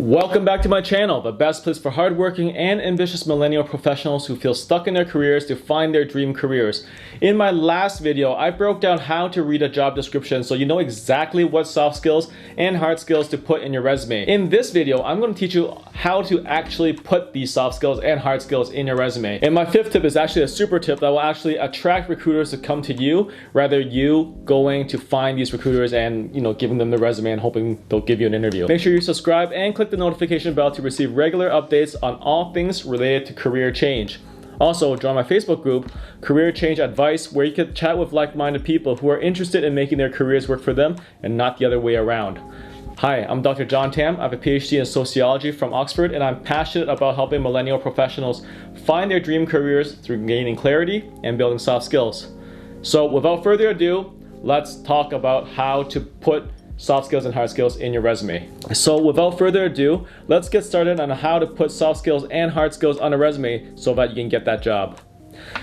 Welcome back to my channel, the best place for hardworking and ambitious millennial professionals who feel stuck in their careers to find their dream careers. In my last video, I broke down how to read a job description so you know exactly what soft skills and hard skills to put in your resume. In this video, I'm going to teach you how to actually put these soft skills and hard skills in your resume. And my fifth tip is actually a super tip that will actually attract recruiters to come to you, rather you going to find these recruiters and giving them the resume and hoping they'll give you an interview. Make sure you subscribe and click the notification bell to receive regular updates on all things related to career change. Also, join my Facebook group, Career Change Advice, where you can chat with like-minded people who are interested in making their careers work for them and not the other way around. Hi, I'm Dr. John Tam. I have a PhD in sociology from Oxford, and I'm passionate about helping millennial professionals find their dream careers through gaining clarity and building soft skills. So without further ado, let's talk about how to put soft skills and hard skills in your resume. So without further ado, let's get started on how to put soft skills and hard skills on a resume so that you can get that job.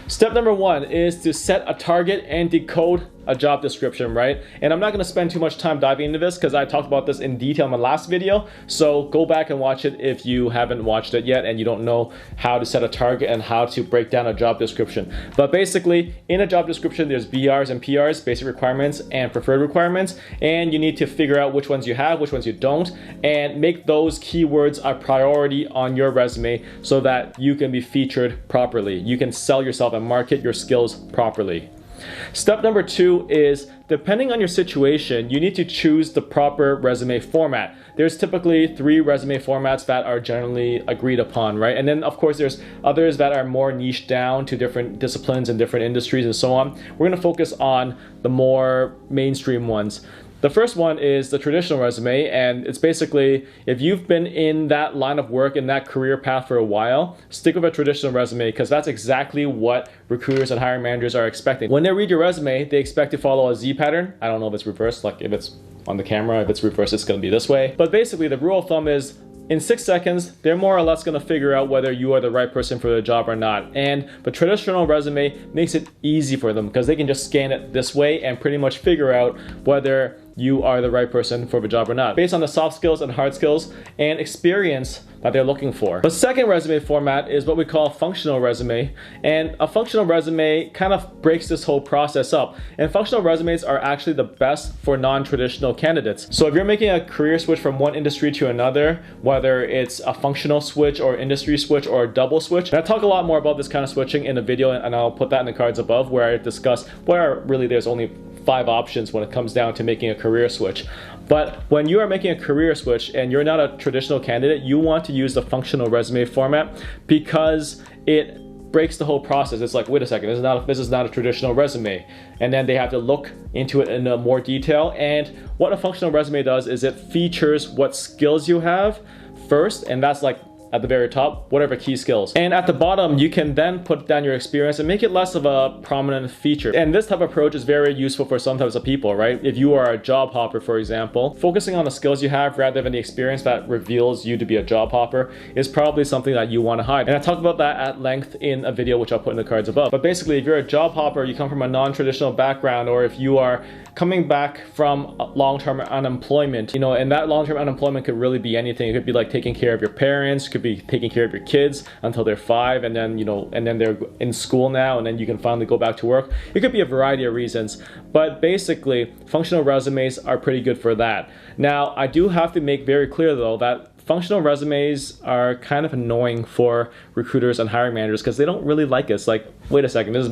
Step number one is to set a target and decode a job description, right? And I'm not going to spend too much time diving into this because I talked about this in detail in my last video. So go back and watch it if you haven't watched it yet and you don't know how to set a target and how to break down a job description. But basically, in a job description, there's BRs and PRs, basic requirements and preferred requirements. And you need to figure out which ones you have, which ones you don't, and make those keywords a priority on your resume so that you can be featured properly. You can sell yourself and market your skills properly. Step number two is, depending on your situation, you need to choose the proper resume format. There's typically 3 resume formats that are generally agreed upon, right? And then of course there's others that are more niche down to different disciplines and different industries and so on. We're going to focus on the more mainstream ones. The first one is the traditional resume, and it's basically, if you've been in that line of work, in that career path for a while, stick with a traditional resume because that's exactly what recruiters and hiring managers are expecting. When they read your resume, they expect to follow a Z pattern. I don't know if it's reversed, like if it's on the camera, if it's reversed, it's going to be this way. But basically, the rule of thumb is, in 6 seconds, they're more or less going to figure out whether you are the right person for the job or not. And the traditional resume makes it easy for them because they can just scan it this way and pretty much figure out whether you are the right person for the job or not, based on the soft skills and hard skills and experience that they're looking for. The second resume format is what we call functional resume, and a functional resume kind of breaks this whole process up. And functional resumes are actually the best for non-traditional candidates. So if you're making a career switch from one industry to another, whether it's a functional switch or industry switch or a double switch, and I talk a lot more about this kind of switching in a video, and I'll put that in the cards above, where I discuss where really there's only 5 options when it comes down to making a career switch. But when you are making a career switch and you're not a traditional candidate, you want to use the functional resume format because it breaks the whole process. It's like, wait a second, this is not a traditional resume. And then they have to look into it in more detail. And what a functional resume does is it features what skills you have first, and that's like at the very top, whatever key skills. And at the bottom, you can then put down your experience and make it less of a prominent feature. And this type of approach is very useful for some types of people, right? If you are a job hopper, for example, focusing on the skills you have rather than the experience that reveals you to be a job hopper is probably something that you want to hide. And I talked about that at length in a video, which I'll put in the cards above. But basically, if you're a job hopper, you come from a non-traditional background, or if you are coming back from long-term unemployment, and that long-term unemployment could really be anything. It could be like taking care of your parents, it could be taking care of your kids until they're 5, and then and then they're in school now, and then you can finally go back to work. It could be a variety of reasons, but basically functional resumes are pretty good for that. Now, I do have to make very clear though that functional resumes are kind of annoying for recruiters and hiring managers because they don't really like it. It's like, wait a second, this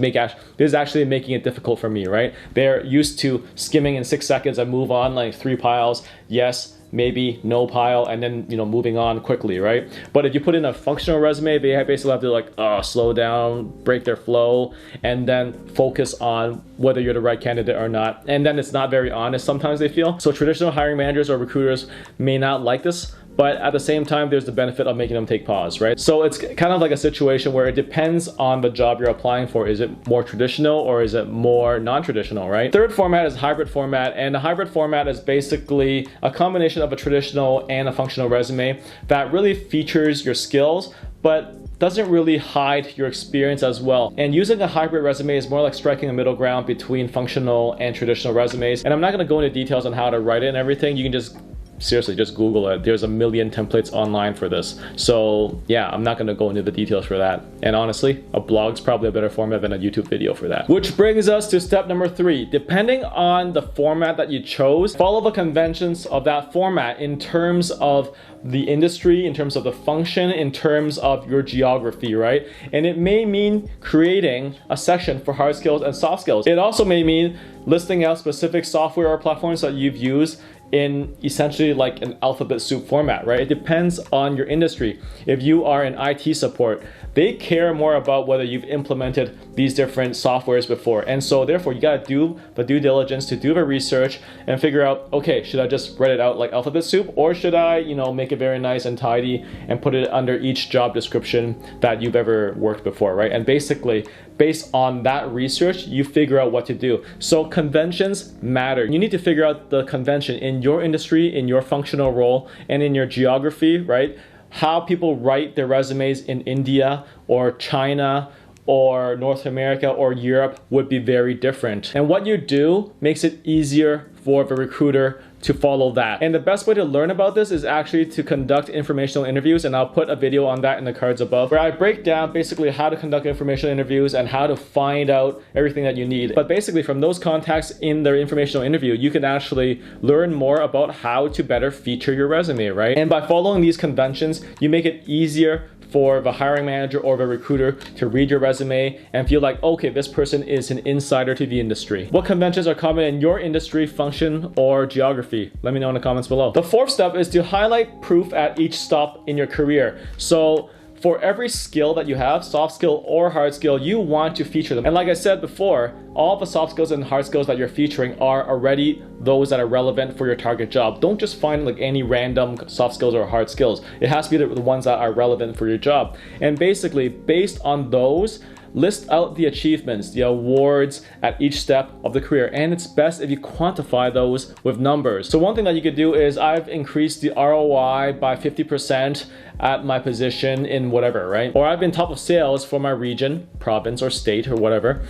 is actually making it difficult for me, right? They're used to skimming in 6 seconds and move on, like 3 piles, yes, maybe, no pile, and then moving on quickly, right? But if you put in a functional resume, they basically have to slow down, break their flow, and then focus on whether you're the right candidate or not. And then it's not very honest sometimes, they feel. So traditional hiring managers or recruiters may not like this, but at the same time, there's the benefit of making them take pause, right? So it's kind of like a situation where it depends on the job you're applying for. Is it more traditional or is it more non-traditional, right? Third format is hybrid format, and the hybrid format is basically a combination of a traditional and a functional resume that really features your skills, but doesn't really hide your experience as well. And using a hybrid resume is more like striking a middle ground between functional and traditional resumes. And I'm not gonna go into details on how to write it and everything. You can just seriously, just Google it. There's a million templates online for this. So yeah, I'm not gonna go into the details for that. And honestly, a blog's probably a better format than a YouTube video for that. Which brings us to step number 3. Depending on the format that you chose, follow the conventions of that format in terms of the industry, in terms of the function, in terms of your geography, right? And it may mean creating a section for hard skills and soft skills. It also may mean listing out specific software or platforms that you've used in essentially like an alphabet soup format, right? It depends on your industry. If you are in IT support, they care more about whether you've implemented these different softwares before. And so therefore you gotta do the due diligence to do the research and figure out, okay, should I just write it out like alphabet soup, or should I, make it very nice and tidy and put it under each job description that you've ever worked before, right? And basically, based on that research, you figure out what to do. So conventions matter. You need to figure out the convention in your industry, in your functional role, and in your geography, right? How people write their resumes in India or China or North America or Europe would be very different. And what you do makes it easier for the recruiter to follow that. And the best way to learn about this is actually to conduct informational interviews, and I'll put a video on that in the cards above, where I break down basically how to conduct informational interviews and how to find out everything that you need. But basically from those contacts in their informational interview, you can actually learn more about how to better feature your resume, right? And by following these conventions, you make it easier for the hiring manager or the recruiter to read your resume and feel like, okay, this person is an insider to the industry. What conventions are common in your industry, function, or geography? Let me know in the comments below. The 4th step is to highlight proof at each stop in your career. So for every skill that you have, soft skill or hard skill, you want to feature them. And like I said before, all the soft skills and hard skills that you're featuring are already those that are relevant for your target job. Don't just find like any random soft skills or hard skills. It has to be the ones that are relevant for your job. And basically, based on those, list out the achievements, the awards at each step of the career. And it's best if you quantify those with numbers. So one thing that you could do is I've increased the ROI by 50% at my position in whatever, right? Or I've been top of sales for my region, province, or state, or whatever,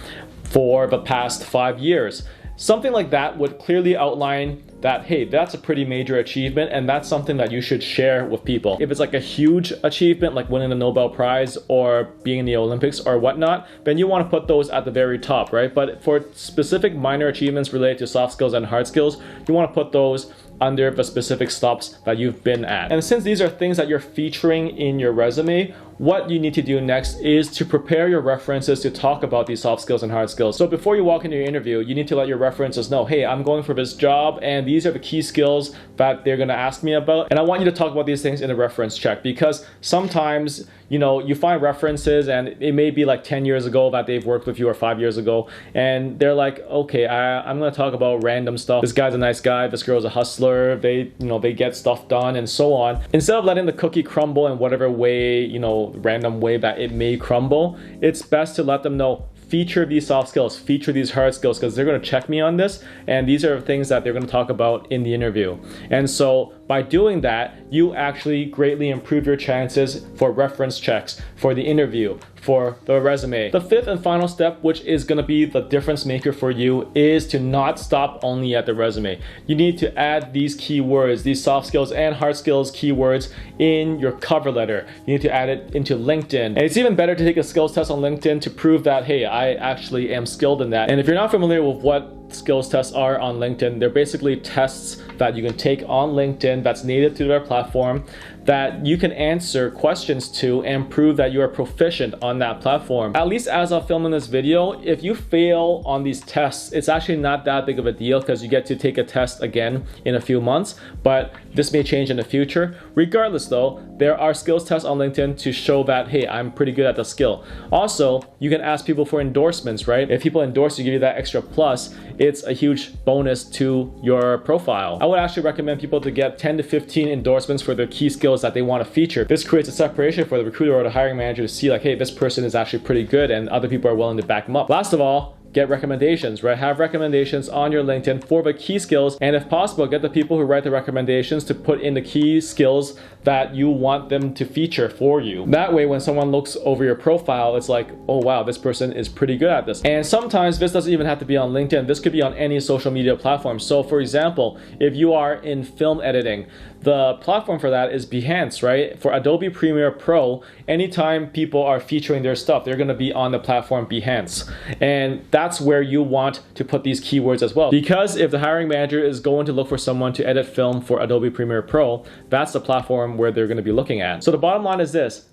for the past 5 years. Something like that would clearly outline that, hey, that's a pretty major achievement, and that's something that you should share with people. If it's like a huge achievement, like winning a Nobel Prize or being in the Olympics or whatnot, then you want to put those at the very top, right? But for specific minor achievements related to soft skills and hard skills, you want to put those under the specific stops that you've been at. And since these are things that you're featuring in your resume, what you need to do next is to prepare your references to talk about these soft skills and hard skills. So before you walk into your interview, you need to let your references know, hey, I'm going for this job and these are the key skills that they're gonna ask me about. And I want you to talk about these things in a reference check, because sometimes, you find references and it may be like 10 years ago that they've worked with you, or 5 years ago, and they're like, okay, I'm gonna talk about random stuff. This guy's a nice guy, this girl's a hustler, they get stuff done and so on. Instead of letting the cookie crumble in whatever way, random way that it may crumble, it's best to let them know, feature these soft skills, feature these hard skills, because they're going to check me on this, and these are things that they're going to talk about in the interview. And so by doing that, you actually greatly improve your chances for reference checks, for the interview, for the resume. The 5th and final step, which is going to be the difference maker for you, is to not stop only at the resume. You need to add these keywords, these soft skills and hard skills keywords, in your cover letter. You need to add it into LinkedIn. And it's even better to take a skills test on LinkedIn to prove that, hey, I actually am skilled in that. And if you're not familiar with what skills tests are on LinkedIn, they're basically tests that you can take on LinkedIn that's native to their platform, that you can answer questions to and prove that you are proficient on that platform. At least as of filming this video, if you fail on these tests, it's actually not that big of a deal, because you get to take a test again in a few months, but this may change in the future. Regardless though, there are skills tests on LinkedIn to show that, hey, I'm pretty good at the skill. Also, you can ask people for endorsements, right? If people endorse you, give you that extra plus, it's a huge bonus to your profile. I would actually recommend people to get 10 to 15 endorsements for their key skills that they want to feature. This creates a separation for the recruiter or the hiring manager to see like, hey, this person is actually pretty good and other people are willing to back them up. Last of all, get recommendations, right? Have recommendations on your LinkedIn for the key skills, and if possible, get the people who write the recommendations to put in the key skills that you want them to feature for you. That way, when someone looks over your profile, it's like, oh wow, this person is pretty good at this. And sometimes this doesn't even have to be on LinkedIn. This could be on any social media platform. So for example, if you are in film editing, the platform for that is Behance, right? For Adobe Premiere Pro, anytime people are featuring their stuff, they're gonna be on the platform Behance. And that's where you want to put these keywords as well. Because if the hiring manager is going to look for someone to edit film for Adobe Premiere Pro, that's the platform where they're gonna be looking at. So the bottom line is this: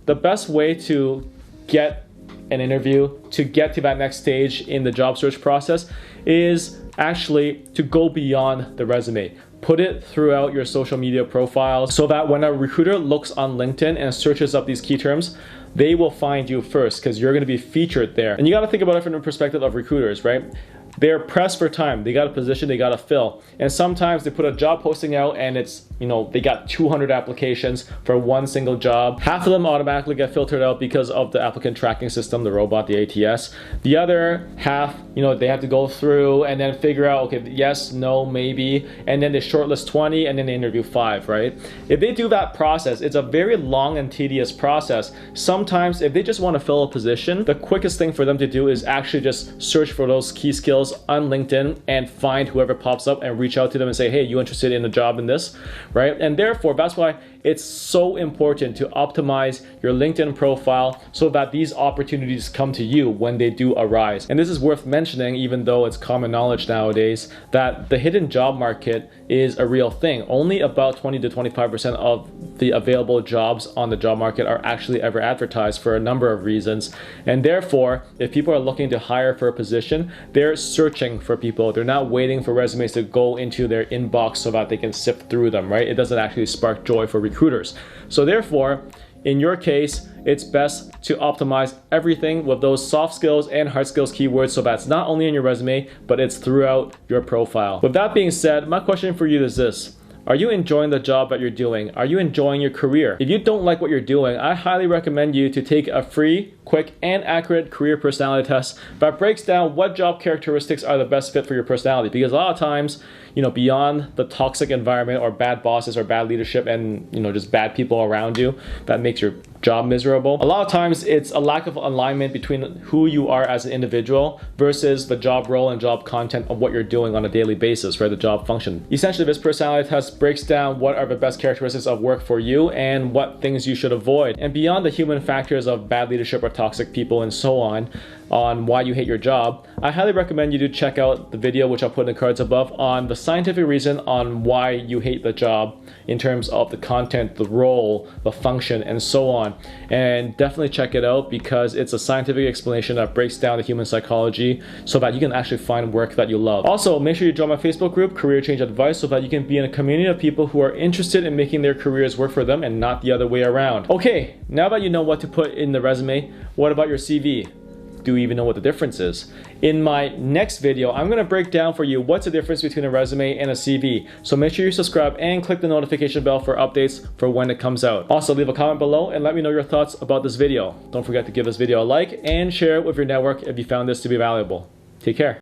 the best way to get an interview, to get to that next stage in the job search process, is actually to go beyond the resume. Put it throughout your social media profiles so that when a recruiter looks on LinkedIn and searches up these key terms, they will find you first because you're going to be featured there. And you got to think about it from the perspective of recruiters, right? They're pressed for time. They got a position they got to fill. And sometimes they put a job posting out and it's, they got 200 applications for one single job. Half of them automatically get filtered out because of the applicant tracking system, the robot, the ATS. The other half, they have to go through and then figure out, okay, yes, no, maybe. And then they shortlist 20 and then they interview 5, right? If they do that process, it's a very long and tedious process. Sometimes if they just want to fill a position, the quickest thing for them to do is actually just search for those key skills on LinkedIn and find whoever pops up and reach out to them and say, hey, you interested in a job in this, right? And therefore, that's why it's so important to optimize your LinkedIn profile so that these opportunities come to you when they do arise. And this is worth mentioning, even though it's common knowledge nowadays, that the hidden job market is a real thing. Only about 20 to 25% of the available jobs on the job market are actually ever advertised for a number of reasons. And therefore, if people are looking to hire for a position, they're searching for people. They're not waiting for resumes to go into their inbox so that they can sift through them, right? It doesn't actually spark joy for recruiters. So therefore, in your case, it's best to optimize everything with those soft skills and hard skills keywords so that's not only in your resume, but it's throughout your profile. With that being said, my question for you is this: are you enjoying the job that you're doing? Are you enjoying your career? If you don't like what you're doing, I highly recommend you to take a free, quick, and accurate career personality test that breaks down what job characteristics are the best fit for your personality. Because a lot of times, beyond the toxic environment or bad bosses or bad leadership and, just bad people around you that makes your job miserable, a lot of times it's a lack of alignment between who you are as an individual versus the job role and job content of what you're doing on a daily basis, right? The job function. Essentially, this personality test breaks down what are the best characteristics of work for you and what things you should avoid. And beyond the human factors of bad leadership or toxic people and so on why you hate your job, I highly recommend you to check out the video, which I'll put in the cards above, on the scientific reason on why you hate the job in terms of the content, the role, the function, and so on. And definitely check it out because it's a scientific explanation that breaks down the human psychology so that you can actually find work that you love. Also, make sure you join my Facebook group, Career Change Advice, so that you can be in a community of people who are interested in making their careers work for them and not the other way around. Okay, now that you know what to put in the resume, what about your CV? Do you even know what the difference is? In my next video, I'm gonna break down for you what's the difference between a resume and a CV. So make sure you subscribe and click the notification bell for updates for when it comes out. Also, leave a comment below and let me know your thoughts about this video. Don't forget to give this video a like and share it with your network if you found this to be valuable. Take care.